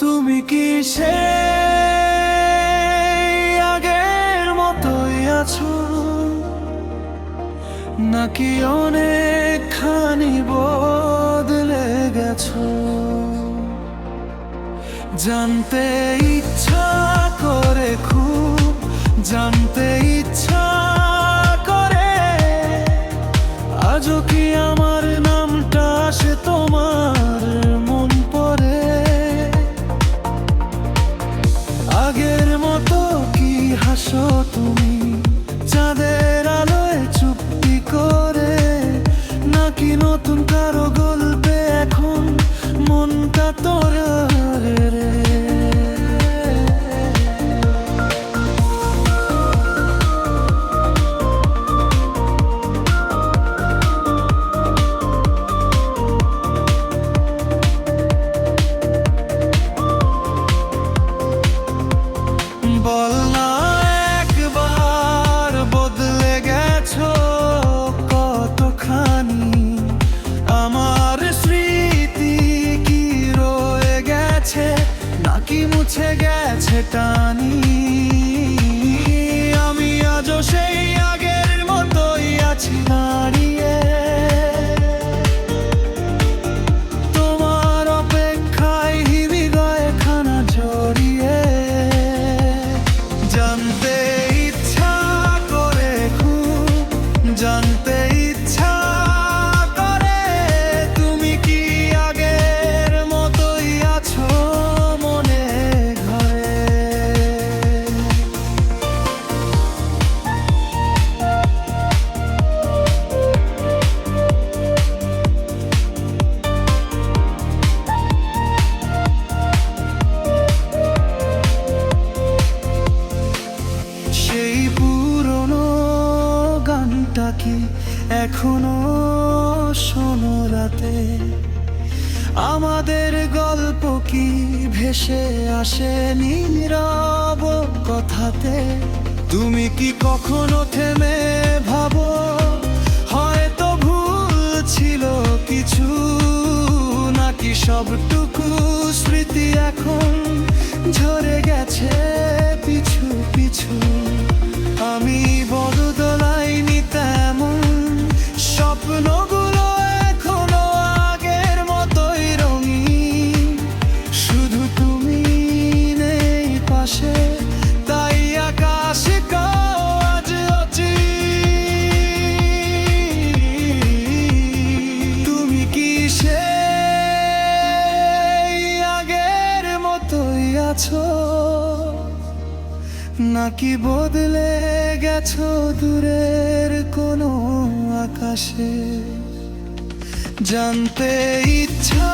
তুমি কি সে আগের মতোই আছো, নাকি অনেকখানি বদলে গেছো? জানতে ইচ্ছা করে, খুব জানতে ইচ্ছা করে, আজও কি আমার নামটা আসে তোমার মন পড়ে? আগের মতো কি হাসো তুমি চাঁদের আলোয় চুপটি করে, নাকি নতুন কারো গল্পে এখন মনটা তোর রে? বল না একবার বদলে গেছো কতখানি, আমার স্মৃতি কি রয়ে গেছে নাকি মুছে গেছে টানি? আমি আজও সেই আগের মতোই আছি দাঁড়িয়ে, তোমার অপেক্ষায় হৃদয় খানা জড়িয়ে। জানতে ইচ্ছা করে, খুব জানতে ইচ্ছা করে, তুমি কি আগের মতোই আছো মনে ঘরে? সেই পুরনো গানটা কি এখনো শোনো রাতে? আমাদের গল্প কি ভেসে আসে নীরব কথাতে? তুমি কি কখনো থেমে ভাবো হয়তো ভুল ছিল কিছু, নাকি সবটুকু স্মৃতি এখন ঝরে গেছে পিছু পিছু? আমি বদলাইনি তেমন, স্বপ্নগুলো এখনো আগের মতোই রঙিন, শুধু তুমি নেই পাশে, তাই আকাশে আজ অচিন। তুমি কি সেই আগের মতোই আছো, নাকি বদলে গেছো দূরের কোনো আকাশে? জানতে ইচ্ছা